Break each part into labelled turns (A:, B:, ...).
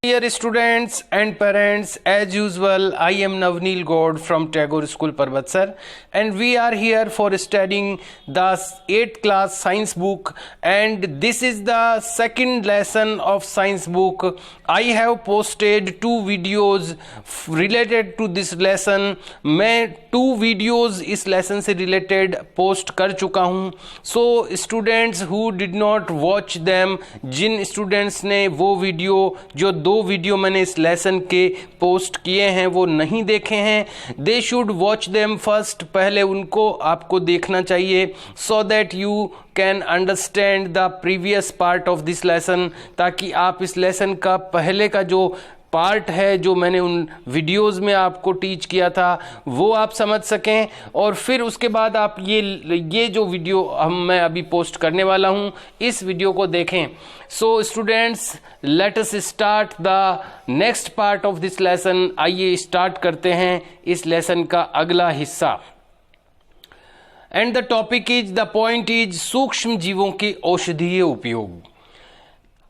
A: Dear students and parents, as usual, I am Navneel Gaud from Tagore School, Parvatsar, and we are here for studying the 8th class science book, and this is the second lesson of science book. I have posted 2 videos related to this lesson. मैं 2 videos इस lesson से related post कर चुका हूँ. So students who did not watch them, Jin students ने वो video जो 2 video मैंने इस लेसन के पोस्ट किए हैं वो नहीं देखे हैं, they should watch them first. पहले उनको आपको देखना चाहिए so that you can understand the previous part of this lesson, ताकि आप इस लेसन का पहले का जो पार्ट है जो मैंने उन वीडियोस में आपको टीच किया था वो आप समझ सकें, और फिर उसके बाद आप ये जो वीडियो मैं अभी पोस्ट करने वाला हूँ इस वीडियो को देखें. So students, let us start the next part of this lesson. आइए स्टार्ट करते हैं इस लेसन का अगला हिस्सा. And the topic is, the point is, सूक्ष्म जीवों के औषधीय उपयोग.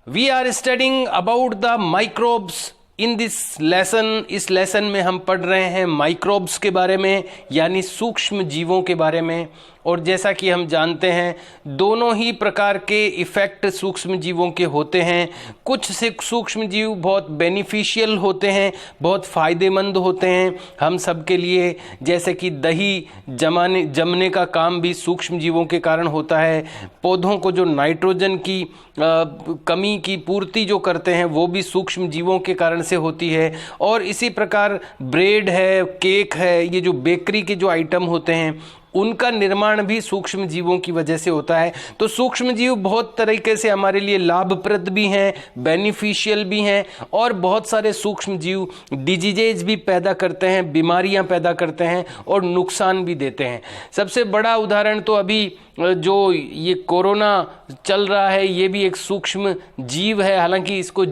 A: We are studying about the microbes in this lesson. इस लेसन में हम पढ़ रहे हैं माइक्रोब्स के बारे में, यानी सूक्ष्म जीवों के बारे में. और जैसा कि हम जानते हैं दोनों ही प्रकार के इफ़ेक्ट सूक्ष्म जीवों के होते हैं. कुछ से सूक्ष्म जीव बहुत बेनिफिशियल होते हैं, बहुत फ़ायदेमंद होते हैं हम सब के लिए, जैसे कि दही जमने का काम भी सूक्ष्म जीवों के कारण होता है. पौधों को जो नाइट्रोजन की कमी की पूर्ति जो करते हैं वो भी सूक्ष्म जीवों के कारण से होती है. और इसी प्रकार ब्रेड है, केक है, ये जो बेकरी के जो आइटम होते हैं उनका निर्माण भी सूक्ष्म जीवों की वजह से होता है. तो सूक्ष्म जीव बहुत तरीके से हमारे लिए लाभप्रद भी हैं, बेनिफिशियल भी हैं, और बहुत सारे सूक्ष्म जीव डिजीजेज भी पैदा करते हैं, बीमारियां पैदा करते हैं और नुकसान भी देते हैं. सबसे बड़ा उदाहरण तो अभी जो ये कोरोना चल रहा है ये भी एक सूक्ष्म जीव है. हालांकि इसको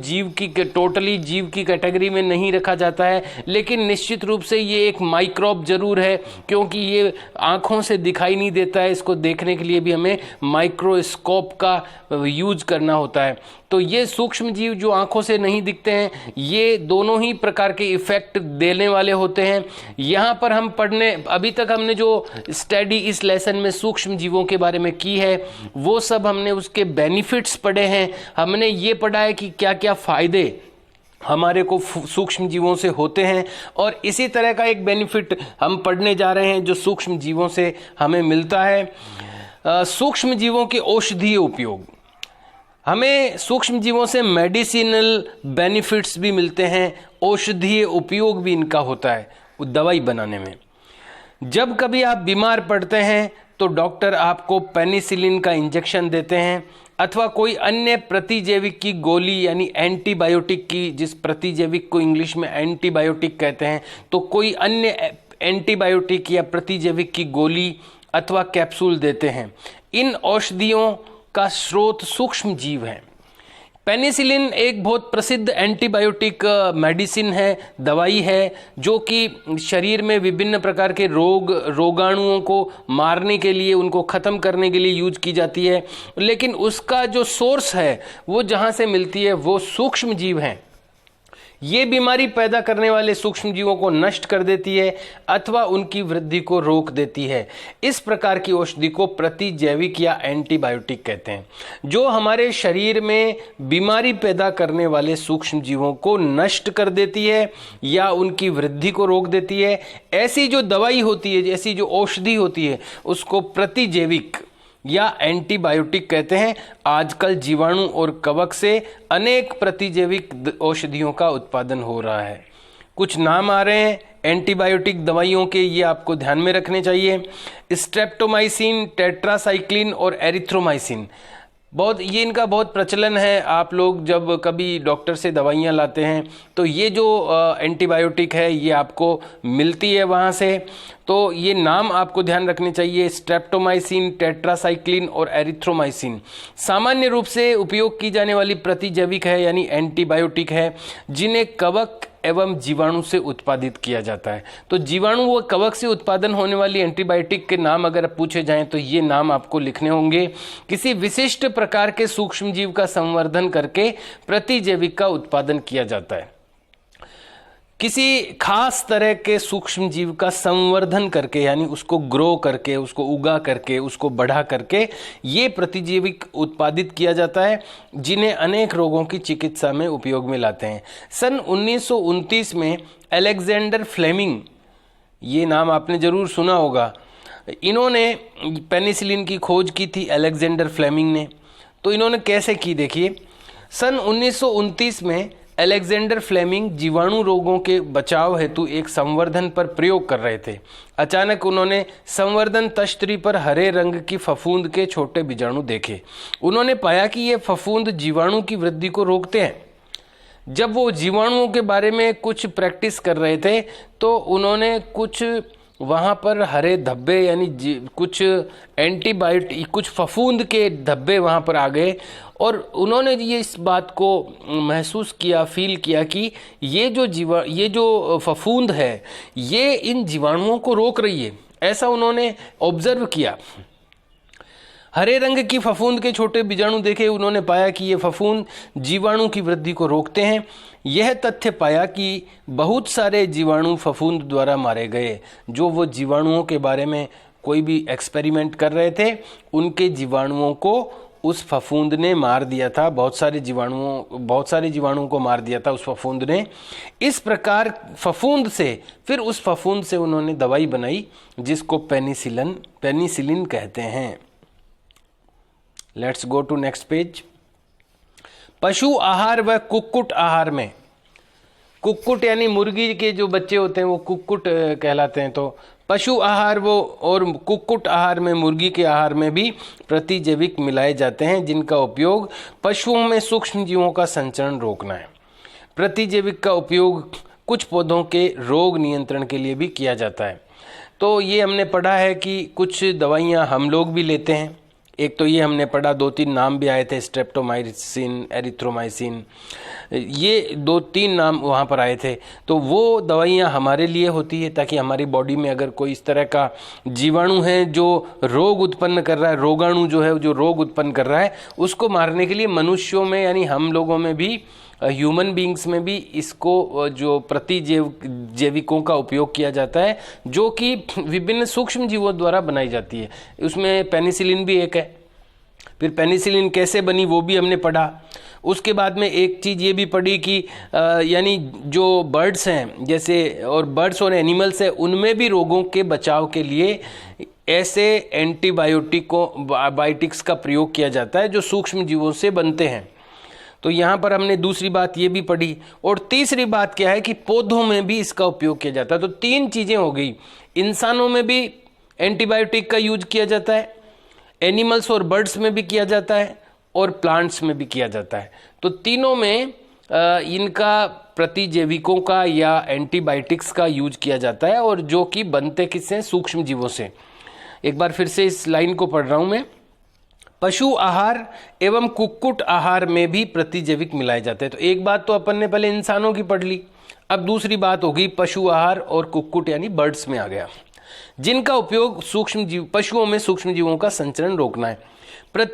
A: टोटली जीव की कैटेगरी में नहीं रखा जाता है, लेकिन निश्चित रूप से ये एक माइक्रोब जरूर है, क्योंकि ये आँखों से दिखाई नहीं देता है. इसको देखने के लिए भी हमें माइक्रोस्कोप का यूज करना होता है. तो ये सूक्ष्म जीव जो आँखों से नहीं दिखते हैं ये दोनों ही प्रकार के इफ़ेक्ट देने वाले होते हैं. यहाँ पर हम अभी तक हमने जो स्टडी इस लेसन में सूक्ष्म जीवों के बारे में की है वो सब हमने उसके बेनिफिट्स पढ़े हैं. हमने ये पढ़ा है कि क्या क्या फ़ायदे हमारे को सूक्ष्म जीवों से होते हैं, और इसी तरह का एक बेनिफिट हम पढ़ने जा रहे हैं जो सूक्ष्म जीवों से हमें मिलता है. सूक्ष्म जीवों के औषधीय उपयोग. हमें सूक्ष्म जीवों से मेडिसिनल बेनिफिट्स भी मिलते हैं, औषधीय उपयोग भी इनका होता है दवाई बनाने में. जब कभी आप बीमार पड़ते हैं तो डॉक्टर आपको पेनिसिलिन का इंजेक्शन देते हैं, अथवा कोई अन्य प्रतिजैविक की गोली यानी एंटीबायोटिक की, जिस प्रतिजैविक को इंग्लिश में एंटीबायोटिक कहते हैं, तो कोई अन्य एंटीबायोटिक या प्रतिजैविक की गोली अथवा कैप्सूल देते हैं. इन औषधियों का स्रोत सूक्ष्म जीव हैं. पेनिसिलिन एक बहुत प्रसिद्ध एंटीबायोटिक मेडिसिन है, दवाई है, जो कि शरीर में विभिन्न प्रकार के रोगाणुओं को मारने के लिए, उनको ख़त्म करने के लिए यूज की जाती है. लेकिन उसका जो सोर्स है वो जहाँ से मिलती है वो सूक्ष्म जीव हैं. ये बीमारी पैदा करने वाले सूक्ष्म जीवों को नष्ट कर देती है अथवा उनकी वृद्धि को रोक देती है. इस प्रकार की औषधि को प्रतिजैविक या एंटीबायोटिक कहते हैं, जो हमारे शरीर में बीमारी पैदा करने वाले सूक्ष्म जीवों को नष्ट कर देती है या उनकी वृद्धि को रोक देती है. ऐसी जो दवाई होती है, ऐसी जो औषधि होती है, उसको प्रतिजैविक या एंटीबायोटिक कहते हैं. आजकल जीवाणु और कवक से अनेक प्रतिजैविक औषधियों का उत्पादन हो रहा है. कुछ नाम आ रहे हैं एंटीबायोटिक दवाइयों के, ये आपको ध्यान में रखने चाहिए. स्ट्रेप्टोमाइसिन, टेट्रासाइक्लिन और एरिथ्रोमाइसिन, ये इनका बहुत प्रचलन है. आप लोग जब कभी डॉक्टर से दवाइयाँ लाते हैं तो ये जो एंटीबायोटिक है ये आपको मिलती है वहाँ से. तो ये नाम आपको ध्यान रखने चाहिए, स्ट्रेप्टोमाइसिन, टेट्रासाइक्लिन और एरिथ्रोमाइसिन. सामान्य रूप से उपयोग की जाने वाली प्रतिजैविक है यानी एंटीबायोटिक है, जिन्हें कवक एवं जीवाणु से उत्पादित किया जाता है। तो जीवाणु व कवक से उत्पादन होने वाली एंटीबायोटिक के नाम अगर पूछे जाएं तो ये नाम आपको लिखने होंगे। किसी विशिष्ट प्रकार के सूक्ष्मजीव का संवर्धन करके प्रतिजैविक का उत्पादन किया जाता है। किसी खास तरह के सूक्ष्म जीव का संवर्धन करके, यानी उसको ग्रो करके, उसको उगा करके, उसको बढ़ा करके ये प्रतिजैविक उत्पादित किया जाता है, जिन्हें अनेक रोगों की चिकित्सा में उपयोग में लाते हैं। सन 1929 में अलेक्जेंडर फ्लेमिंग, ये नाम आपने जरूर सुना होगा, इन्होंने पेनिसिलिन की खोज की थी, अलेक्जेंडर फ्लेमिंग ने। तो इन्होंने कैसे की देखिए, सन 1929 में अलेक्जेंडर फ्लेमिंग जीवाणु रोगों के बचाव हेतु एक संवर्धन पर प्रयोग कर रहे थे। अचानक उन्होंने संवर्धन तश्तरी पर हरे रंग की फफूंद के छोटे बीजाणु देखे। उन्होंने पाया कि ये फफूंद जीवाणु की वृद्धि को रोकते हैं। जब वो जीवाणुओं के बारे में कुछ प्रैक्टिस कर रहे थे तो उन्होंने कुछ वहाँ पर हरे धब्बे, यानी कुछ एंटीबायोटिक, कुछ फफूंद के धब्बे वहाँ पर आ गए और उन्होंने ये इस बात को महसूस किया, फील किया कि ये जो फफूंद है ये इन जीवाणुओं को रोक रही है। ऐसा उन्होंने ऑब्जर्व किया। हरे रंग की फफूंद के छोटे बीजाणु देखे, उन्होंने पाया कि ये फफूंद जीवाणु की वृद्धि को रोकते हैं। यह तथ्य पाया कि बहुत सारे जीवाणु फफूंद द्वारा मारे गए। जो वो जीवाणुओं के बारे में कोई भी एक्सपेरिमेंट कर रहे थे, उनके जीवाणुओं को उस फफूंद ने मार दिया था। बहुत सारे जीवाणुओं को मार दिया था उस फफूंद ने। इस प्रकार फिर उस फफूंद से उन्होंने दवाई बनाई जिसको पेनिसिलिन कहते हैं। Let's go to next page. पशु आहार व कुक्कुट आहार में, कुक्कुट यानी मुर्गी के जो बच्चे होते हैं वो कुक्कुट कहलाते हैं। तो पशु आहार और कुक्कुट आहार में, मुर्गी के आहार में भी प्रतिजैविक मिलाए जाते हैं, जिनका उपयोग पशुओं में सूक्ष्म जीवों का संचरण रोकना है। प्रतिजैविक का उपयोग कुछ पौधों के रोग नियंत्रण के लिए भी किया जाता है। तो ये हमने पढ़ा है कि कुछ दवाइयाँ हम लोग भी लेते हैं। एक तो ये हमने पढ़ा, 2-3 नाम भी आए थे, स्ट्रेप्टोमाइसिन, एरिथ्रोमाइसिन, ये 2-3 नाम वहाँ पर आए थे। तो वो दवाइयाँ हमारे लिए होती है ताकि हमारी बॉडी में अगर कोई इस तरह का जीवाणु है जो रोग उत्पन्न कर रहा है, रोगाणु जो है जो रोग उत्पन्न कर रहा है, उसको मारने के लिए मनुष्यों में, यानी हम लोगों में भी, ह्यूमन बींग्स में भी इसको जो प्रतिजैविकों का उपयोग किया जाता है, जो कि विभिन्न सूक्ष्म जीवों द्वारा बनाई जाती है। उसमें पेनिसिलिन भी एक है। फिर पेनिसिलिन कैसे बनी वो भी हमने पढ़ा। उसके बाद में एक चीज़ ये भी पढ़ी कि यानी जो बर्ड्स हैं जैसे, और बर्ड्स और एनिमल्स हैं, उनमें भी रोगों के बचाव के लिए ऐसे एंटीबायोटिक्स का प्रयोग किया जाता है जो सूक्ष्म जीवों से बनते हैं। तो यहाँ पर हमने दूसरी बात ये भी पढ़ी। और तीसरी बात क्या है कि पौधों में भी इसका उपयोग किया जाता है। तो 3 चीज़ें हो गई। इंसानों में भी एंटीबायोटिक का यूज किया जाता है, एनिमल्स और बर्ड्स में भी किया जाता है, और प्लांट्स में भी किया जाता है। तो तीनों में इनका प्रतिजैविकों का या एंटीबायोटिक्स का यूज किया जाता है, और जो कि बनते किससे, सूक्ष्म जीवों से। एक बार फिर से इस लाइन को पढ़ रहा हूँ मैं। पशु आहार एवं कुक्कुट आहार में भी प्रतिजैविक मिलाए जाते हैं। तो एक बात तो अपन ने पहले इंसानों की पढ़ ली, अब दूसरी बात होगी पशु आहार और कुक्कुट यानी बर्ड्स में आ गया, जिनका उपयोग पशुओं में सूक्ष्म जीवों का संचरण रोकना है।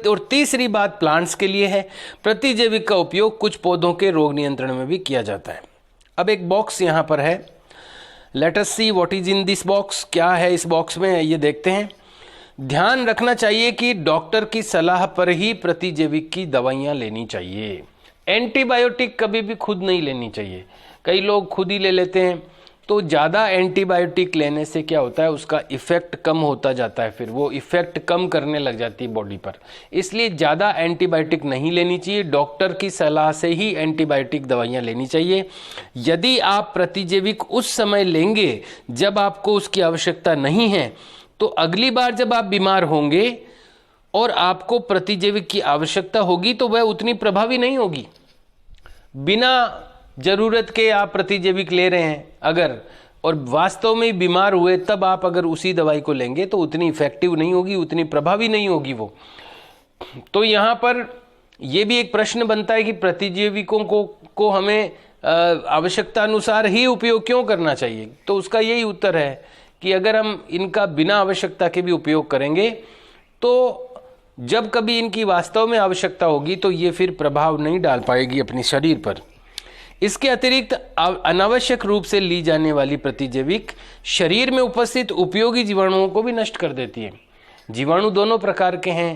A: और तीसरी बात प्लांट्स के लिए है, प्रतिजैविक का उपयोग कुछ पौधों के रोग नियंत्रण में भी किया जाता है। अब एक बॉक्स यहाँ पर है, let us see what is in this box. क्या है इस बॉक्स में, ये देखते हैं। ध्यान रखना चाहिए कि डॉक्टर की सलाह पर ही प्रतिजैविक की दवाइयाँ लेनी चाहिए। एंटीबायोटिक कभी भी खुद नहीं लेनी चाहिए। कई लोग खुद ही ले लेते हैं, तो ज़्यादा एंटीबायोटिक लेने से क्या होता है, उसका इफ़ेक्ट कम होता जाता है, फिर वो इफ़ेक्ट कम करने लग जाती है बॉडी पर। इसलिए ज़्यादा एंटीबायोटिक नहीं लेनी चाहिए, डॉक्टर की सलाह से ही एंटीबायोटिक दवाइयाँ लेनी चाहिए। यदि आप प्रतिजैविक उस समय लेंगे जब आपको उसकी आवश्यकता नहीं है, तो अगली बार जब आप बीमार होंगे और आपको प्रतिजैविक की आवश्यकता होगी तो वह उतनी प्रभावी नहीं होगी। बिना जरूरत के आप प्रतिजैविक ले रहे हैं अगर, और वास्तव में बीमार हुए तब आप अगर उसी दवाई को लेंगे तो उतनी इफेक्टिव नहीं होगी, उतनी प्रभावी नहीं होगी वो। तो यहाँ पर ये भी एक प्रश्न बनता है कि प्रतिजैविकों को हमें आवश्यकता अनुसार ही उपयोग क्यों करना चाहिए। तो उसका यही उत्तर है कि अगर हम इनका बिना आवश्यकता के भी उपयोग करेंगे तो जब कभी इनकी वास्तव में आवश्यकता होगी तो ये फिर प्रभाव नहीं डाल पाएगी अपने शरीर पर। इसके अतिरिक्त अनावश्यक रूप से ली जाने वाली प्रतिजैविक शरीर में उपस्थित उपयोगी जीवाणुओं को भी नष्ट कर देती है। जीवाणु दोनों प्रकार के हैं,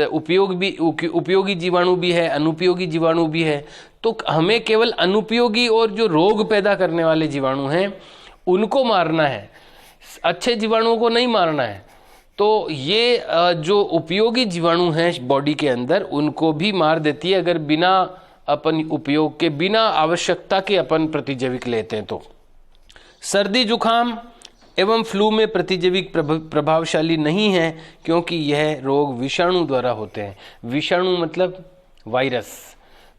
A: उपयोगी जीवाणु भी है, अनुपयोगी जीवाणु भी है। तो हमें केवल अनुपयोगी और जो रोग पैदा करने वाले जीवाणु हैं उनको मारना है, अच्छे जीवाणुओं को नहीं मारना है। तो ये जो उपयोगी जीवाणु हैं बॉडी के अंदर उनको भी मार देती है अगर बिना अपन उपयोग के, बिना आवश्यकता के अपन प्रतिजैविक लेते हैं। तो सर्दी जुकाम एवं फ्लू में प्रतिजैविक प्रभावशाली नहीं है क्योंकि यह रोग विषाणु द्वारा होते हैं। विषाणु मतलब वायरस।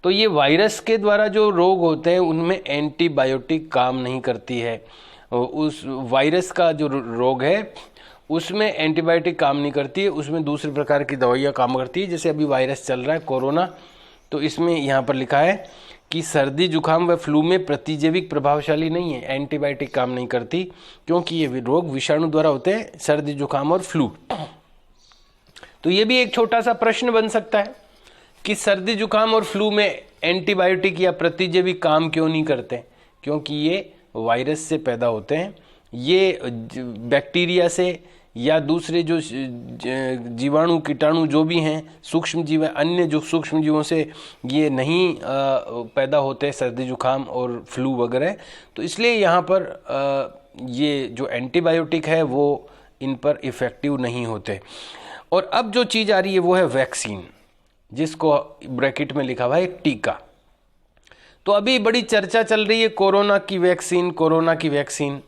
A: तो ये वायरस के द्वारा जो रोग होते हैं उनमें एंटीबायोटिक काम नहीं करती है। उस वायरस का जो रोग है उसमें एंटीबायोटिक काम नहीं करती है, उसमें दूसरे प्रकार की दवाइयाँ काम करती है। जैसे अभी वायरस चल रहा है कोरोना, तो इसमें यहाँ पर लिखा है कि सर्दी जुकाम व फ्लू में प्रतिजैविक प्रभावशाली नहीं है, एंटीबायोटिक काम नहीं करती क्योंकि ये रोग विषाणु द्वारा होते हैं, सर्दी जुकाम और फ्लू। तो ये भी एक छोटा सा प्रश्न बन सकता है कि सर्दी जुकाम और फ्लू में एंटीबायोटिक या प्रतिजैविक काम क्यों नहीं करते, क्योंकि ये वायरस से पैदा होते हैं। ये बैक्टीरिया से या दूसरे जो जीवाणु कीटाणु जो भी हैं, सूक्ष्म जीव, अन्य जो सूक्ष्म जीवों से ये नहीं पैदा होते सर्दी जुकाम और फ्लू वगैरह। तो इसलिए यहाँ पर ये जो एंटीबायोटिक है वो इन पर इफ़ेक्टिव नहीं होते। और अब जो चीज़ आ रही है वो है वैक्सीन, जिसको ब्रैकेट में लिखा हुआ है टीका। तो अभी बड़ी चर्चा चल रही है कोरोना की वैक्सीन, कोरोना की वैक्सीन।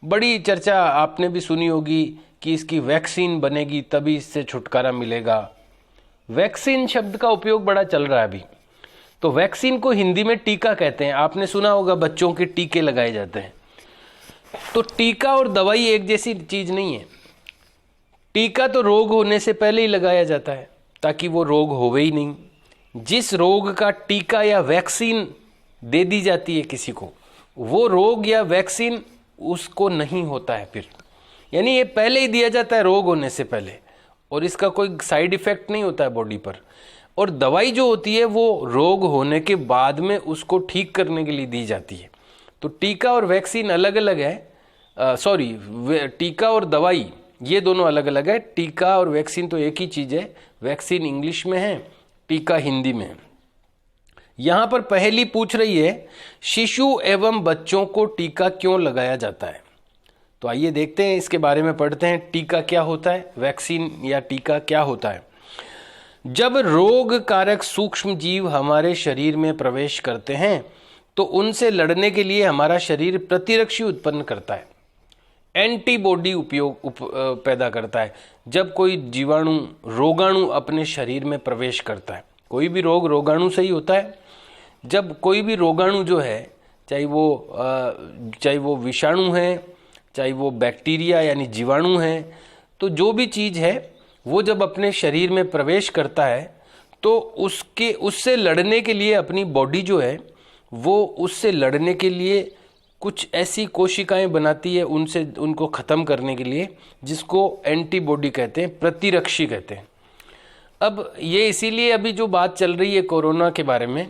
A: बड़ी चर्चा आपने भी सुनी होगी कि इसकी वैक्सीन बनेगी तभी इससे छुटकारा मिलेगा। वैक्सीन शब्द का उपयोग बड़ा चल रहा है अभी। तो वैक्सीन को हिंदी में टीका कहते हैं। आपने सुना होगा बच्चों के टीके लगाए जाते हैं। तो टीका और दवाई एक जैसी चीज नहीं है। टीका तो रोग होने से पहले ही लगाया जाता है ताकि वो रोग होवे ही नहीं। जिस रोग का टीका या वैक्सीन दे दी जाती है किसी को, वो रोग या वैक्सीन उसको नहीं होता है फिर। यानी ये पहले ही दिया जाता है रोग होने से पहले, और इसका कोई साइड इफेक्ट नहीं होता है बॉडी पर। और दवाई जो होती है वो रोग होने के बाद में उसको ठीक करने के लिए दी जाती है। तो टीका और वैक्सीन अलग अलग है। टीका और दवाई ये दोनों अलग अलग है। टीका और वैक्सीन तो एक ही चीज़ है। वैक्सीन इंग्लिश में है, टीका हिंदी में है। यहाँ पर पहली पूछ रही है, शिशु एवं बच्चों को टीका क्यों लगाया जाता है। तो आइए देखते हैं, इसके बारे में पढ़ते हैं। टीका क्या होता है, वैक्सीन या टीका क्या होता है। जब रोग कारक सूक्ष्म जीव हमारे शरीर में प्रवेश करते हैं तो उनसे लड़ने के लिए हमारा शरीर प्रतिरक्षी उत्पन्न करता है, एंटीबॉडी पैदा करता है। जब कोई जीवाणु, रोगाणु अपने शरीर में प्रवेश करता है, कोई भी रोग रोगाणु से ही होता है। जब कोई भी रोगाणु जो है, चाहे वो विषाणु है, चाहे वो बैक्टीरिया यानी जीवाणु है, तो जो भी चीज़ है वो जब अपने शरीर में प्रवेश करता है तो उससे लड़ने के लिए अपनी बॉडी जो है वो उससे लड़ने के लिए कुछ ऐसी कोशिकाएं बनाती है उनको ख़त्म करने के लिए, जिसको एंटीबॉडी कहते हैं, प्रतिरक्षी कहते हैं। अब ये इसीलिए अभी जो बात चल रही है कोरोना के बारे में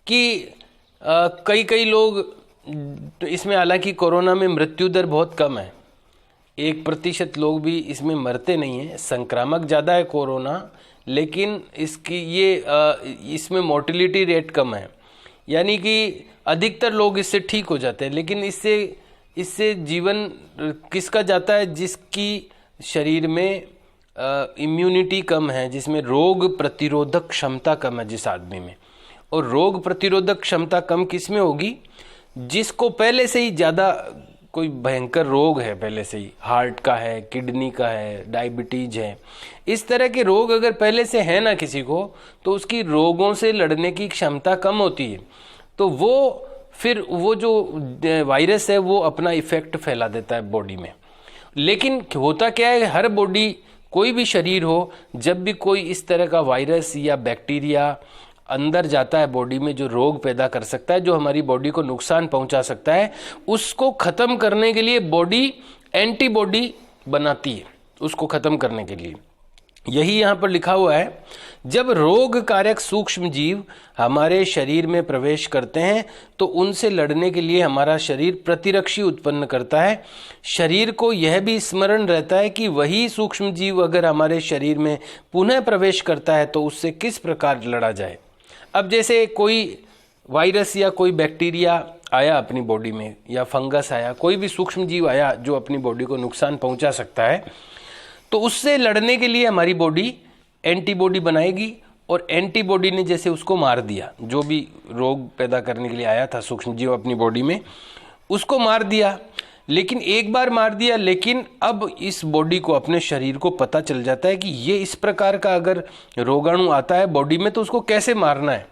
A: कि कई लोग, तो इसमें हालांकि कोरोना में मृत्यु दर बहुत कम है, 1% लोग भी इसमें मरते नहीं हैं। संक्रामक ज़्यादा है कोरोना, लेकिन इसमें मोर्टिलिटी रेट कम है, यानी कि अधिकतर लोग इससे ठीक हो जाते हैं। लेकिन इससे जीवन किसका जाता है, जिसकी शरीर में इम्यूनिटी कम है, जिसमें रोग प्रतिरोधक क्षमता कम है जिस आदमी में। और रोग प्रतिरोधक क्षमता कम किस में होगी, जिसको पहले से ही ज़्यादा कोई भयंकर रोग है, पहले से ही हार्ट का है, किडनी का है, डायबिटीज है, इस तरह के रोग अगर पहले से है ना किसी को, तो उसकी रोगों से लड़ने की क्षमता कम होती है। तो वो जो वायरस है वो अपना इफेक्ट फैला देता है बॉडी में। लेकिन होता क्या है, हर बॉडी कोई भी शरीर हो, जब भी कोई इस तरह का वायरस या बैक्टीरिया अंदर जाता है बॉडी में, जो रोग पैदा कर सकता है, जो हमारी बॉडी को नुकसान पहुंचा सकता है, उसको खत्म करने के लिए बॉडी एंटीबॉडी बनाती है, उसको खत्म करने के लिए। यही यहाँ पर लिखा हुआ है, जब रोग कारक सूक्ष्म जीव हमारे शरीर में प्रवेश करते हैं तो उनसे लड़ने के लिए हमारा शरीर प्रतिरक्षी उत्पन्न करता है। शरीर को यह भी स्मरण रहता है कि वही सूक्ष्म जीव अगर हमारे शरीर में पुनः प्रवेश करता है तो उससे किस प्रकार लड़ा जाए। अब जैसे कोई वायरस या कोई बैक्टीरिया आया अपनी बॉडी में, या फंगस आया, कोई भी सूक्ष्म जीव आया जो अपनी बॉडी को नुकसान पहुंचा सकता है, तो उससे लड़ने के लिए हमारी बॉडी एंटीबॉडी बनाएगी, और एंटीबॉडी ने जैसे उसको मार दिया, जो भी रोग पैदा करने के लिए आया था सूक्ष्म जीव अपनी बॉडी में, उसको मार दिया। लेकिन एक बार मार दिया, लेकिन अब इस बॉडी को, अपने शरीर को पता चल जाता है कि ये इस प्रकार का अगर रोगाणु आता है बॉडी में तो उसको कैसे मारना है।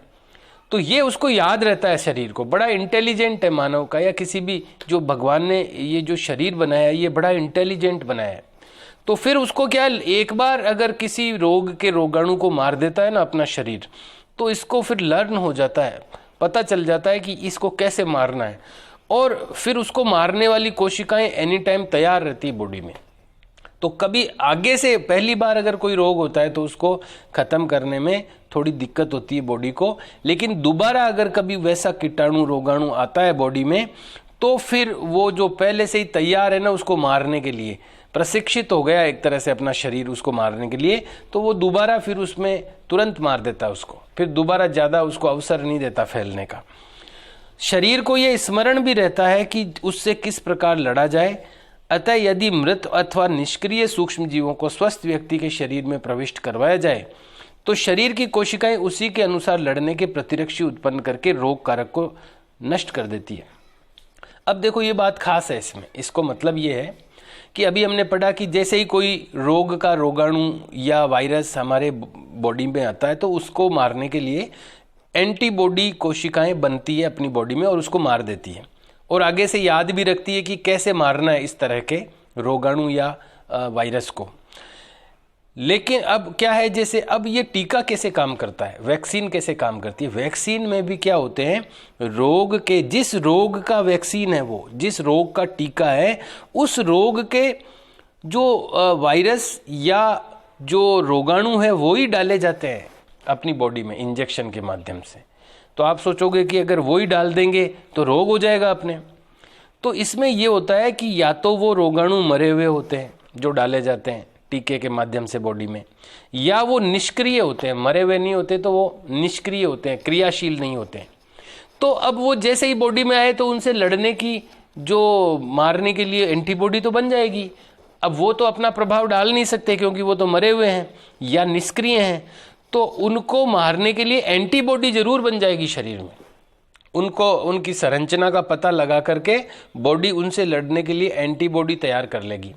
A: तो ये उसको याद रहता है शरीर को। बड़ा इंटेलिजेंट है मानव का, या किसी भी जो भगवान ने ये जो शरीर बनाया है ये बड़ा इंटेलिजेंट बनाया है। तो फिर उसको क्या, एक बार अगर किसी रोग के रोगाणु को मार देता है ना अपना शरीर, तो इसको फिर लर्न हो जाता है, पता चल जाता है कि इसको कैसे मारना है, और फिर उसको मारने वाली कोशिकाएं एनी टाइम तैयार रहती है बॉडी में। तो कभी आगे से पहली बार अगर कोई रोग होता है तो उसको खत्म करने में थोड़ी दिक्कत होती है बॉडी को, लेकिन दोबारा अगर कभी वैसा कीटाणु रोगाणु आता है बॉडी में तो फिर वो जो पहले से ही तैयार है ना उसको मारने के लिए, प्रशिक्षित हो गया एक तरह से अपना शरीर उसको मारने के लिए, तो वो दोबारा फिर उसमें तुरंत मार देता है उसको, फिर दोबारा ज़्यादा उसको अवसर नहीं देता फैलने का। शरीर को ये स्मरण भी रहता है कि उससे किस प्रकार लड़ा जाए। अतः यदि मृत अथवा निष्क्रिय सूक्ष्म जीवों को स्वस्थ व्यक्ति के शरीर में प्रविष्ट करवाया जाए तो शरीर की कोशिकाएं उसी के अनुसार लड़ने के प्रतिरक्षी उत्पन्न करके रोग कारक को नष्ट कर देती है। अब देखो ये बात खास है इसमें, इसको मतलब ये है कि अभी हमने पढ़ा कि जैसे ही कोई रोग का रोगाणु या वायरस हमारे बॉडी में आता है तो उसको मारने के लिए एंटीबॉडी कोशिकाएं बनती है अपनी बॉडी में और उसको मार देती है, और आगे से याद भी रखती है कि कैसे मारना है इस तरह के रोगाणु या वायरस को। लेकिन अब क्या है, जैसे अब ये टीका कैसे काम करता है, वैक्सीन कैसे काम करती है। वैक्सीन में भी क्या होते हैं, रोग के, जिस रोग का वैक्सीन है, वो जिस रोग का टीका है, उस रोग के जो वायरस या जो रोगाणु है वो ही डाले जाते हैं अपनी बॉडी में इंजेक्शन के माध्यम से। तो आप सोचोगे कि अगर वो ही डाल देंगे तो रोग हो जाएगा अपने। तो इसमें ये होता है कि या तो वो रोगाणु मरे हुए होते हैं जो डाले जाते हैं टीके के माध्यम से बॉडी में, या वो निष्क्रिय होते हैं, मरे हुए नहीं होते तो वो निष्क्रिय होते हैं, क्रियाशील नहीं होते हैं। तो अब वो जैसे ही बॉडी में आए तो उनसे लड़ने की, जो मारने के लिए एंटीबॉडी तो बन जाएगी। अब वो तो अपना प्रभाव डाल नहीं सकते क्योंकि वो तो मरे हुए हैं या निष्क्रिय हैं, तो उनको मारने के लिए एंटीबॉडी जरूर बन जाएगी शरीर में। उनको उनकी संरचना का पता लगा करके बॉडी उनसे लड़ने के लिए एंटीबॉडी तैयार कर लेगी।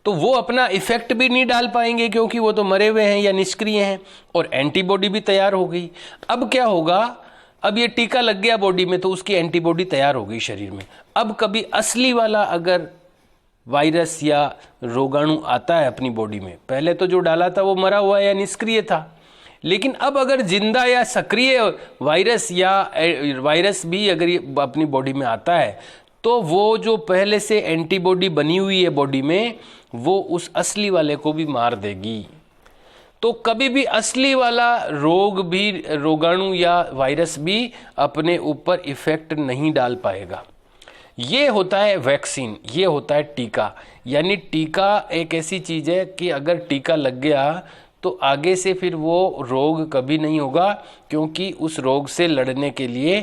A: तो वो अपना इफेक्ट भी नहीं डाल पाएंगे क्योंकि वो तो मरे हुए हैं या निष्क्रिय हैं, और एंटीबॉडी भी तैयार हो गई। अब क्या होगा, अब ये टीका लग गया बॉडी में तो उसकी एंटीबॉडी तैयार हो गई शरीर में। अब कभी असली वाला अगर वायरस या रोगाणु आता है अपनी बॉडी में, पहले तो जो डाला था वो मरा हुआ या निष्क्रिय था, लेकिन अब अगर जिंदा या सक्रिय वायरस या वायरस भी अगर अपनी बॉडी में आता है तो वो जो पहले से एंटीबॉडी बनी हुई है बॉडी में, वो उस असली वाले को भी मार देगी। तो कभी भी असली वाला रोग भी, रोगाणु या वायरस भी अपने ऊपर इफेक्ट नहीं डाल पाएगा। ये होता है वैक्सीन, ये होता है टीका। यानी टीका एक ऐसी चीज है कि अगर टीका लग गया तो आगे से फिर वो रोग कभी नहीं होगा, क्योंकि उस रोग से लड़ने के लिए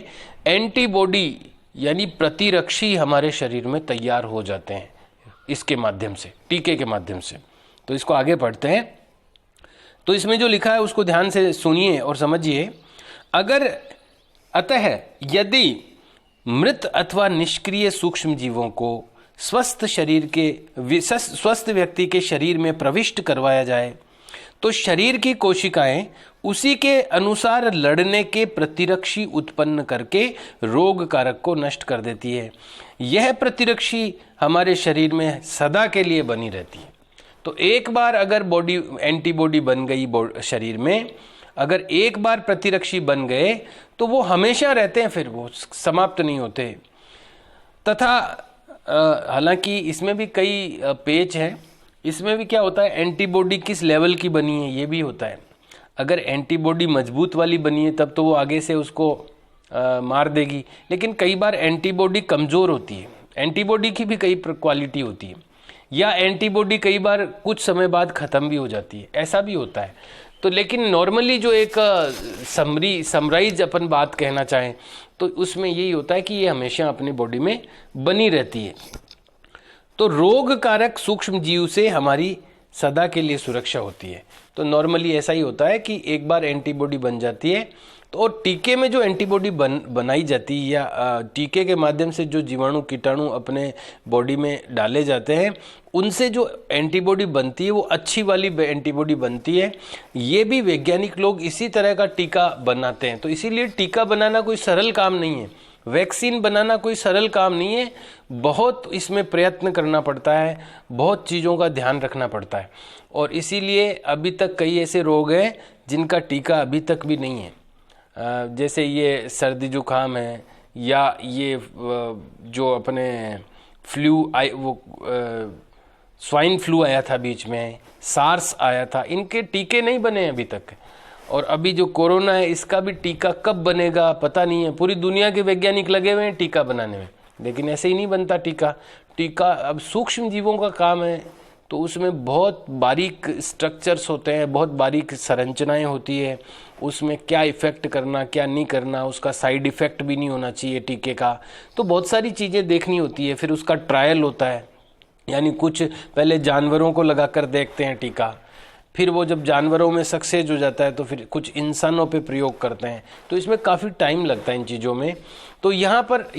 A: एंटीबॉडी यानी प्रतिरक्षी हमारे शरीर में तैयार हो जाते हैं इसके माध्यम से, टीके के माध्यम से। तो इसको आगे पढ़ते हैं। तो इसमें जो लिखा है उसको ध्यान से सुनिए और समझिए। अतः यदि मृत अथवा निष्क्रिय सूक्ष्म जीवों को स्वस्थ व्यक्ति के शरीर में प्रविष्ट करवाया जाए तो शरीर की कोशिकाएं उसी के अनुसार लड़ने के प्रतिरक्षी उत्पन्न करके रोग कारक को नष्ट कर देती है। यह प्रतिरक्षी हमारे शरीर में सदा के लिए बनी रहती है। तो एक बार अगर बॉडी एंटीबॉडी बन गई शरीर में, अगर एक बार प्रतिरक्षी बन गए तो वो हमेशा रहते हैं, फिर वो समाप्त नहीं होते। तथा हालांकि इसमें भी कई पेच हैं। इसमें भी क्या होता है, एंटीबॉडी किस लेवल की बनी है ये भी होता है। अगर एंटीबॉडी मजबूत वाली बनी है तब तो वो आगे से उसको मार देगी, लेकिन कई बार एंटीबॉडी कमज़ोर होती है। एंटीबॉडी की भी कई क्वालिटी होती है, या एंटीबॉडी कई बार कुछ समय बाद ख़त्म भी हो जाती है, ऐसा भी होता है। तो लेकिन नॉर्मली जो एक समराइज अपन बात कहना चाहें तो उसमें यही होता है कि ये हमेशा अपनी बॉडी में बनी रहती है। तो रोग कारक सूक्ष्म जीव से हमारी सदा के लिए सुरक्षा होती है। तो नॉर्मली ऐसा ही होता है कि एक बार एंटीबॉडी बन जाती है तो, और टीके में जो एंटीबॉडी बनाई जाती है या टीके के माध्यम से जो जीवाणु कीटाणु अपने बॉडी में डाले जाते हैं, उनसे जो एंटीबॉडी बनती है वो अच्छी वाली एंटीबॉडी बनती है। ये भी वैज्ञानिक लोग इसी तरह का टीका बनाते हैं। तो इसीलिए टीका बनाना कोई सरल काम नहीं है, वैक्सीन बनाना कोई सरल काम नहीं है, बहुत इसमें प्रयत्न करना पड़ता है, बहुत चीज़ों का ध्यान रखना पड़ता है। और इसीलिए अभी तक कई ऐसे रोग हैं जिनका टीका अभी तक भी नहीं है। जैसे ये सर्दी जुकाम है, या ये जो अपने स्वाइन फ्लू आया था बीच में, सार्स आया था, इनके टीके नहीं बने अभी तक। और अभी जो कोरोना है इसका भी टीका कब बनेगा पता नहीं है। पूरी दुनिया के वैज्ञानिक लगे हुए हैं टीका बनाने में, लेकिन ऐसे ही नहीं बनता टीका अब सूक्ष्म जीवों का काम है, तो उसमें बहुत बारीक स्ट्रक्चर्स होते हैं, बहुत बारीक संरचनाएं होती है, उसमें क्या इफ़ेक्ट करना क्या नहीं करना, उसका साइड इफ़ेक्ट भी नहीं होना चाहिए टीके का। तो बहुत सारी चीज़ें देखनी होती है। फिर उसका ट्रायल होता है, यानी कुछ पहले जानवरों को लगा कर देखते हैं टीका, फिर वो जब जानवरों में सक्सेस हो जाता है तो फिर कुछ इंसानों पे प्रयोग करते हैं। तो इसमें काफ़ी टाइम लगता है इन चीज़ों में। तो यहाँ पर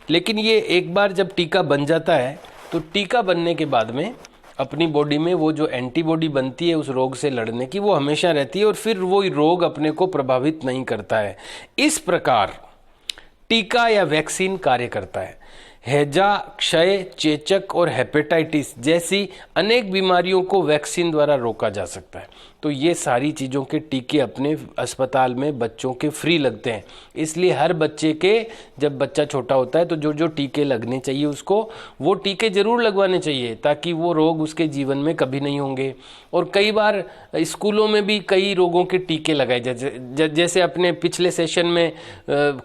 A: लेकिन ये एक बार जब टीका बन जाता है तो टीका बनने के बाद में अपनी बॉडी में वो जो एंटीबॉडी बनती है उस रोग से लड़ने की, वो हमेशा रहती है और फिर वो रोग अपने को प्रभावित नहीं करता है। इस प्रकार टीका या वैक्सीन कार्य करता है। हैजा, क्षय, चेचक और हेपेटाइटिस जैसी अनेक बीमारियों को वैक्सीन द्वारा रोका जा सकता है। तो ये सारी चीज़ों के टीके अपने अस्पताल में बच्चों के फ्री लगते हैं। इसलिए हर बच्चे के, जब बच्चा छोटा होता है तो जो जो टीके लगने चाहिए उसको वो टीके ज़रूर लगवाने चाहिए, ताकि वो रोग उसके जीवन में कभी नहीं होंगे। और कई बार स्कूलों में भी कई रोगों के टीके लगाए जैसे अपने पिछले सेशन में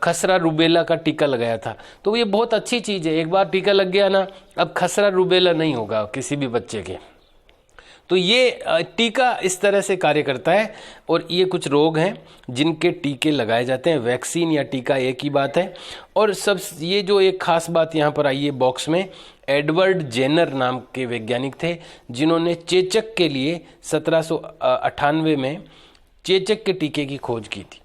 A: खसरा रूबेला का टीका लगाया था। तो ये बहुत अच्छी चीज़ है, एक बार टीका लग गया ना, अब खसरा रूबेला नहीं होगा किसी भी बच्चे के। तो ये टीका इस तरह से कार्य करता है। और ये कुछ रोग हैं जिनके टीके लगाए जाते हैं। वैक्सीन या टीका एक ही बात है। और ये जो एक खास बात यहाँ पर आई है बॉक्स में, एडवर्ड जेनर नाम के वैज्ञानिक थे जिन्होंने चेचक के लिए 1798 में चेचक के टीके की खोज की थी।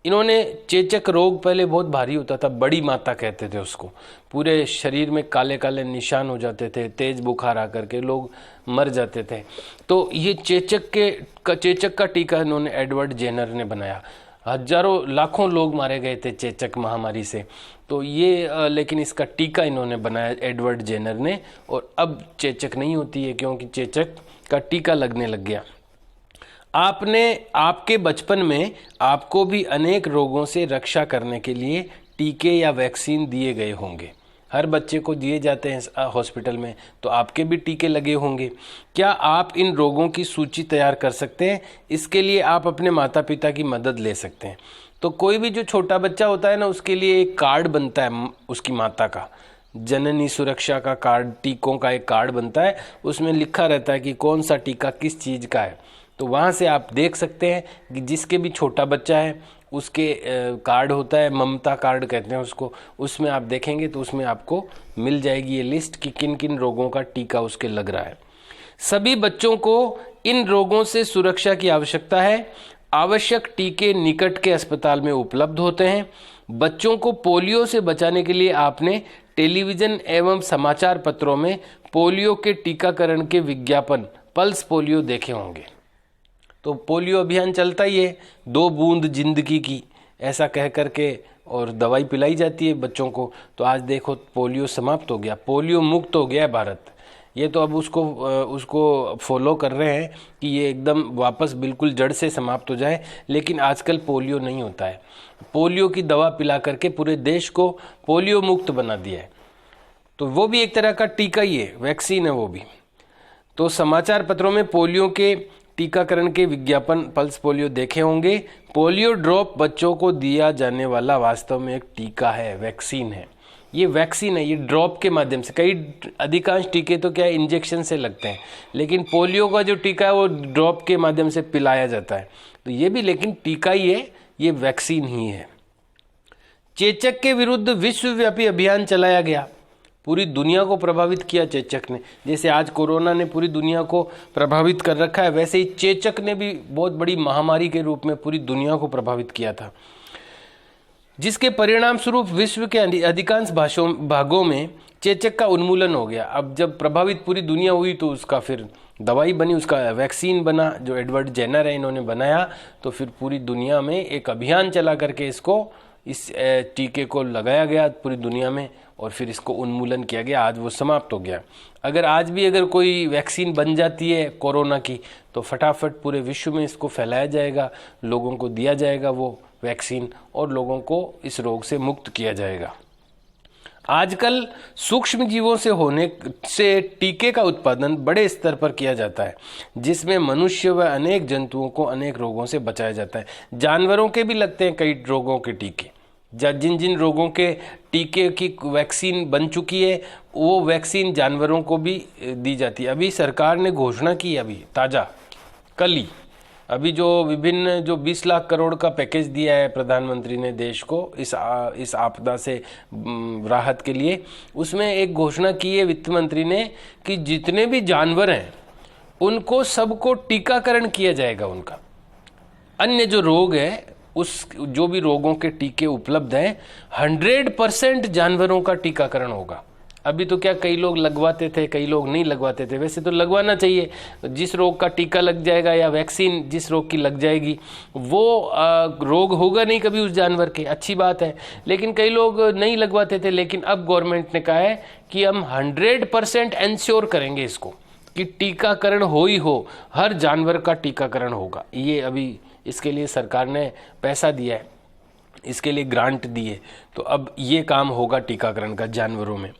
A: इन्होंने चेचक रोग पहले बहुत भारी होता था, बड़ी माता कहते थे उसको, पूरे शरीर में काले काले निशान हो जाते थे, तेज बुखार आकर के लोग मर जाते थे। तो ये चेचक का टीका इन्होंने एडवर्ड जेनर ने बनाया। हजारों लाखों लोग मारे गए थे चेचक महामारी से। तो ये लेकिन इसका टीका इन्होंने बनाया एडवर्ड जेनर ने, और अब चेचक नहीं होती है क्योंकि चेचक का टीका लगने लग गया। आपके बचपन में आपको भी अनेक रोगों से रक्षा करने के लिए टीके या वैक्सीन दिए गए होंगे। हर बच्चे को दिए जाते हैं हॉस्पिटल में, तो आपके भी टीके लगे होंगे। क्या आप इन रोगों की सूची तैयार कर सकते हैं? इसके लिए आप अपने माता पिता की मदद ले सकते हैं। तो कोई भी जो छोटा बच्चा होता है ना, उसके लिए एक कार्ड बनता है उसकी माता का, जननी सुरक्षा का कार्ड, टीकों का एक कार्ड बनता है। उसमें लिखा रहता है कि कौन सा टीका किस चीज़ का है। तो वहाँ से आप देख सकते हैं कि जिसके भी छोटा बच्चा है उसके कार्ड होता है, ममता कार्ड कहते हैं उसको, उसमें आप देखेंगे तो उसमें आपको मिल जाएगी ये लिस्ट कि किन किन रोगों का टीका उसके लग रहा है। सभी बच्चों को इन रोगों से सुरक्षा की आवश्यकता है। आवश्यक टीके निकट के अस्पताल में उपलब्ध होते हैं। बच्चों को पोलियो से बचाने के लिए आपने टेलीविज़न एवं समाचार पत्रों में पोलियो के टीकाकरण के विज्ञापन, पल्स पोलियो देखे होंगे। तो पोलियो अभियान चलता ही है, 2 बूंद जिंदगी की, ऐसा कह करके और दवाई पिलाई जाती है बच्चों को। तो आज देखो पोलियो समाप्त हो गया, पोलियो मुक्त हो गया भारत। ये तो अब उसको फॉलो कर रहे हैं कि ये एकदम वापस बिल्कुल जड़ से समाप्त हो जाए। लेकिन आजकल पोलियो नहीं होता है। पोलियो की दवा पिला करके पूरे देश को पोलियो मुक्त बना दिया है। तो वो भी एक तरह का टीका ही है, वैक्सीन है वो भी। तो समाचार पत्रों में पोलियो के टीकाकरण के विज्ञापन पल्स पोलियो देखे होंगे। पोलियो ड्रॉप बच्चों को दिया जाने वाला वास्तव में एक टीका है, वैक्सीन है। ये वैक्सीन है, ये ड्रॉप के माध्यम से। कई अधिकांश टीके तो क्या है इंजेक्शन से लगते हैं, लेकिन पोलियो का जो टीका है वो ड्रॉप के माध्यम से पिलाया जाता है। तो ये भी लेकिन टीका ही है, ये वैक्सीन ही है। चेचक के विरुद्ध विश्वव्यापी अभियान चलाया गया। पूरी दुनिया को प्रभावित किया चेचक ने। जैसे आज कोरोना ने पूरी दुनिया को प्रभावित कर रखा है, वैसे ही चेचक ने भी बहुत बड़ी महामारी के रूप में पूरी दुनिया को प्रभावित किया था, जिसके परिणाम स्वरूप विश्व के अधिकांश भागों में चेचक का उन्मूलन हो गया। अब जब प्रभावित पूरी दुनिया हुई तो उसका फिर दवाई बनी, उसका वैक्सीन बना, जो एडवर्ड जेनर है इन्होंने बनाया। तो फिर पूरी दुनिया में एक अभियान चला करके इस टीके को लगाया गया पूरी दुनिया में, और फिर इसको उन्मूलन किया गया। आज वो समाप्त हो गया। अगर कोई वैक्सीन बन जाती है कोरोना की, तो फटाफट पूरे विश्व में इसको फैलाया जाएगा, लोगों को दिया जाएगा वो वैक्सीन, और लोगों को इस रोग से मुक्त किया जाएगा। आजकल सूक्ष्म जीवों से टीके का उत्पादन बड़े स्तर पर किया जाता है, जिसमें मनुष्य व अनेक जंतुओं को अनेक रोगों से बचाया जाता है। जानवरों के भी लगते हैं कई रोगों के टीके। जिन जिन रोगों के टीके की वैक्सीन बन चुकी है, वो वैक्सीन जानवरों को भी दी जाती है। अभी सरकार ने घोषणा की है, अभी ताज़ा कल ही, अभी जो विभिन्न 20 लाख करोड़ का पैकेज दिया है प्रधानमंत्री ने देश को इस आपदा से राहत के लिए, उसमें एक घोषणा की है वित्त मंत्री ने कि जितने भी जानवर हैं उनको सबको टीकाकरण किया जाएगा। उनका अन्य जो रोग है, जो भी रोगों के टीके उपलब्ध हैं, 100% जानवरों का टीकाकरण होगा। अभी तो क्या कई लोग लगवाते थे, कई लोग नहीं लगवाते थे। वैसे तो लगवाना चाहिए। जिस रोग का टीका लग जाएगा या वैक्सीन जिस रोग की लग जाएगी, वो रोग होगा नहीं कभी उस जानवर के, अच्छी बात है। लेकिन कई लोग नहीं लगवाते थे। लेकिन अब गवर्नमेंट ने कहा है कि हम 100% एंश्योर करेंगे इसको कि टीकाकरण हो ही हो, हर जानवर का टीकाकरण होगा। ये अभी इसके लिए सरकार ने पैसा दिया है, इसके लिए ग्रांट दी है। तो अब ये काम होगा टीकाकरण का जानवरों में।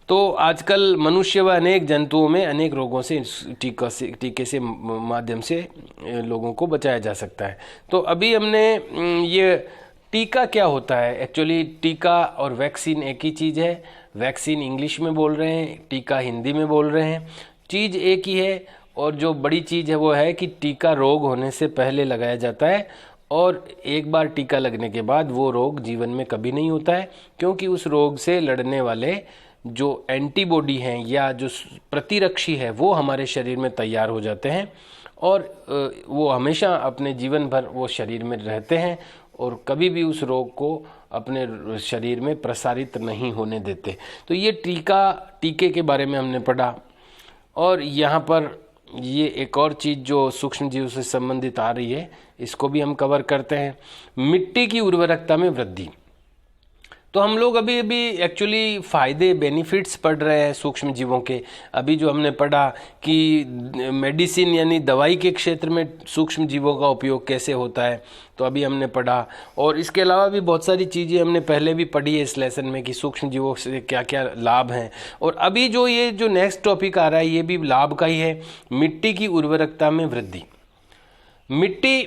A: तो आजकल मनुष्य व अनेक जंतुओं में अनेक रोगों से टीके से माध्यम से लोगों को बचाया जा सकता है। तो अभी हमने ये टीका क्या होता है, एक्चुअली टीका और वैक्सीन एक ही चीज़ है। वैक्सीन इंग्लिश में बोल रहे हैं, टीका हिंदी में बोल रहे हैं, चीज़ एक ही है। और जो बड़ी चीज़ है वो है कि टीका रोग होने से पहले लगाया जाता है, और एक बार टीका लगने के बाद वो रोग जीवन में कभी नहीं होता है, क्योंकि उस रोग से लड़ने वाले जो एंटीबॉडी हैं या जो प्रतिरक्षी है वो हमारे शरीर में तैयार हो जाते हैं, और वो हमेशा अपने जीवन भर वो शरीर में रहते हैं और कभी भी उस रोग को अपने शरीर में प्रसारित नहीं होने देते। तो ये टीके के बारे में हमने पढ़ा। और यहाँ पर ये एक और चीज़ जो सूक्ष्म जीव से संबंधित आ रही है, इसको भी हम कवर करते हैं। मिट्टी की उर्वरकता में वृद्धि। तो हम लोग अभी एक्चुअली फ़ायदे बेनिफिट्स पढ़ रहे हैं सूक्ष्म जीवों के। अभी जो हमने पढ़ा कि मेडिसिन यानी दवाई के क्षेत्र में सूक्ष्म जीवों का उपयोग कैसे होता है, तो अभी हमने पढ़ा। और इसके अलावा भी बहुत सारी चीज़ें हमने पहले भी पढ़ी है इस लेसन में कि सूक्ष्म जीवों से क्या क्या लाभ हैं। और अभी जो नेक्स्ट टॉपिक आ रहा है ये भी लाभ का ही है, मिट्टी की उर्वरकता में वृद्धि। मिट्टी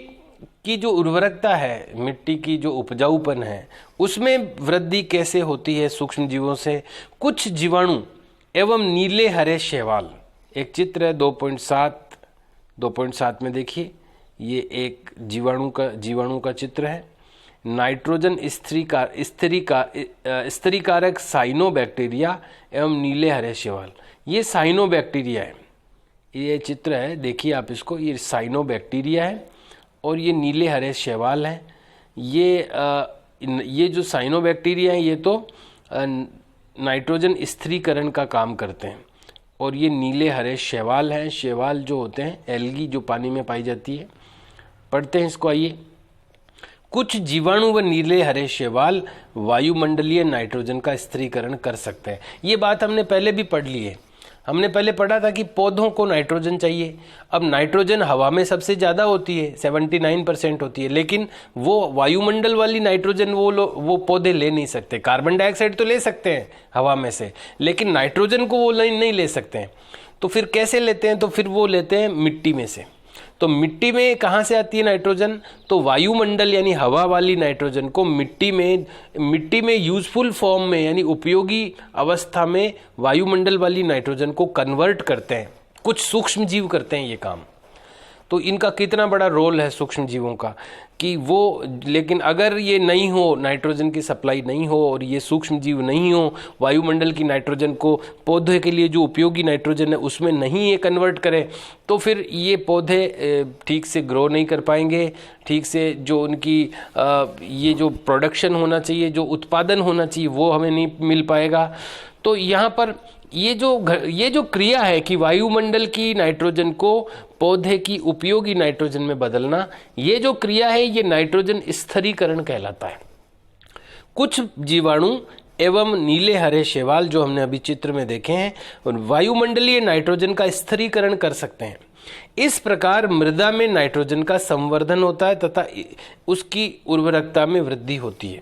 A: की जो उर्वरकता है, मिट्टी की जो उपजाऊपन है, उसमें वृद्धि कैसे होती है सूक्ष्म जीवों से। कुछ जीवाणु एवं नीले हरे शैवाल, एक चित्र है 2.7 में देखिए, ये एक जीवाणु का चित्र है। नाइट्रोजन स्थिरीकारक साइनोबैक्टीरिया एवं नीले हरे शैवाल, ये साइनोबैक्टीरिया है। ये चित्र है, देखिए आप इसको, ये साइनोबैक्टीरिया है और ये नीले हरे शैवाल हैं। ये जो साइनोबैक्टीरिया हैं ये तो नाइट्रोजन स्थिरीकरण का काम करते हैं, और ये नीले हरे शैवाल हैं। शैवाल जो होते हैं एल्गी जो पानी में पाई जाती है। पढ़ते हैं इसको, आइए। कुछ जीवाणु व नीले हरे शैवाल वायुमंडलीय नाइट्रोजन का स्थिरीकरण कर सकते हैं। ये बात हमने पहले भी पढ़ ली है। हमने पहले पढ़ा था कि पौधों को नाइट्रोजन चाहिए। अब नाइट्रोजन हवा में सबसे ज़्यादा होती है, 79% होती है, लेकिन वो वायुमंडल वाली नाइट्रोजन वो पौधे ले नहीं सकते। कार्बन डाइऑक्साइड तो ले सकते हैं हवा में से, लेकिन नाइट्रोजन को वो नहीं ले सकते हैं। तो फिर कैसे लेते हैं? तो फिर वो लेते हैं मिट्टी में से। तो मिट्टी में कहाँ से आती है नाइट्रोजन? तो वायुमंडल यानी हवा वाली नाइट्रोजन को मिट्टी में यूजफुल फॉर्म में यानी उपयोगी अवस्था में वायुमंडल वाली नाइट्रोजन को कन्वर्ट करते हैं। कुछ सूक्ष्म जीव करते हैं ये काम। तो इनका कितना बड़ा रोल है सूक्ष्म जीवों का कि वो, लेकिन अगर ये नहीं हो, नाइट्रोजन की सप्लाई नहीं हो और ये सूक्ष्म जीव नहीं हो, वायुमंडल की नाइट्रोजन को पौधे के लिए जो उपयोगी नाइट्रोजन है उसमें नहीं ये कन्वर्ट करे, तो फिर ये पौधे ठीक से ग्रो नहीं कर पाएंगे। ठीक से जो उनकी ये जो प्रोडक्शन होना चाहिए, जो उत्पादन होना चाहिए, वो हमें नहीं मिल पाएगा। तो यहाँ पर ये जो क्रिया है कि वायुमंडल की नाइट्रोजन को पौधे की उपयोगी नाइट्रोजन में बदलना, ये जो क्रिया है ये नाइट्रोजन स्थिरीकरण कहलाता है। कुछ जीवाणु एवं नीले हरे शैवाल जो हमने अभी चित्र में देखे हैं, वायुमंडलीय नाइट्रोजन का स्थिरीकरण कर सकते हैं। इस प्रकार मृदा में नाइट्रोजन का संवर्धन होता है तथा उसकी उर्वरकता में वृद्धि होती है।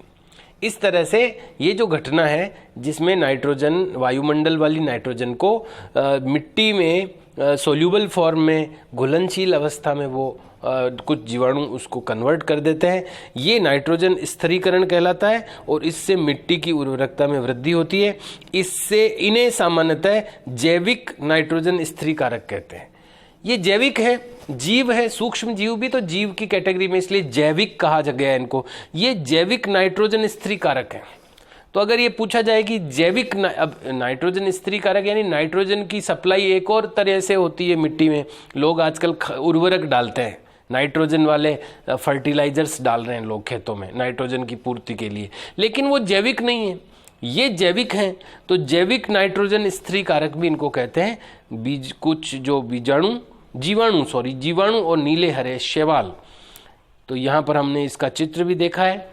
A: इस तरह से ये जो घटना है जिसमें नाइट्रोजन, वायुमंडल वाली नाइट्रोजन को मिट्टी में सोल्यूबल फॉर्म में, घुलनशील अवस्था में वो कुछ जीवाणु उसको कन्वर्ट कर देते हैं, ये नाइट्रोजन स्थिरीकरण कहलाता है और इससे मिट्टी की उर्वरकता में वृद्धि होती है। इससे इन्हें सामान्यतः जैविक नाइट्रोजन स्थिरीकारक कहते हैं। ये जैविक है, जीव है, सूक्ष्म जीव भी तो जीव की कैटेगरी में, इसलिए जैविक कहा गया है इनको। ये जैविक नाइट्रोजन स्थिरीकारक है। तो अगर ये पूछा जाए कि जैविक अब नाइट्रोजन स्थिरीकारक यानी नाइट्रोजन की सप्लाई एक और तरह से होती है मिट्टी में। लोग आजकल उर्वरक डालते हैं, नाइट्रोजन वाले फर्टिलाइजर्स डाल रहे हैं लोग खेतों में नाइट्रोजन की पूर्ति के लिए, लेकिन वो जैविक नहीं है, ये जैविक हैं। तो जैविक नाइट्रोजन स्थिरीकारक भी इनको कहते हैं। कुछ जो जीवाणु और नीले हरे शैवाल। तो यहाँ पर हमने इसका चित्र भी देखा है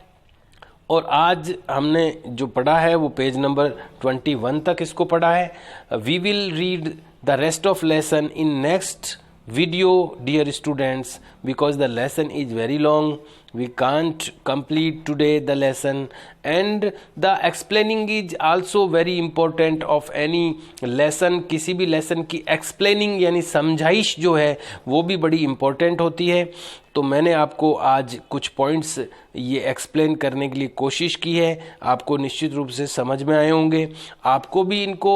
A: और आज हमने जो पढ़ा है वो पेज नंबर 21 तक इसको पढ़ा है। We will read the rest of lesson in next video, dear students, because the lesson is very long. We can't complete today the lesson, and the explaining is also very important of any lesson. किसी भी lesson की explaining यानी समझाइश जो है वो भी बड़ी important होती है। तो मैंने आपको आज कुछ पॉइंट्स ये एक्सप्लेन करने के लिए कोशिश की है। आपको निश्चित रूप से समझ में आए होंगे। आपको भी इनको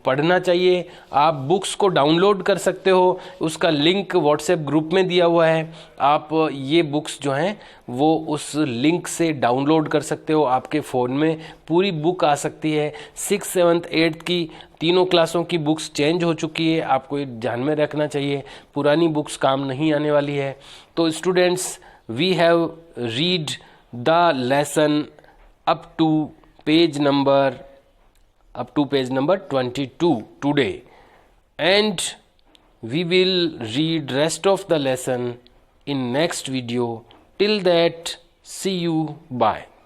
A: पढ़ना चाहिए। आप बुक्स को डाउनलोड कर सकते हो, उसका लिंक व्हाट्सएप ग्रुप में दिया हुआ है। आप ये बुक्स जो हैं वो उस लिंक से डाउनलोड कर सकते हो। आपके फ़ोन में पूरी बुक आ सकती है। 6th, 7th, 8th की तीनों क्लासों की बुक्स चेंज हो चुकी है, आपको ये ध्यान में रखना चाहिए। पुरानी बुक्स काम नहीं आने वाली है। तो students, we have read the lesson up to page number 22 today, and we will read rest of the lesson in next video. Till that, see you, bye.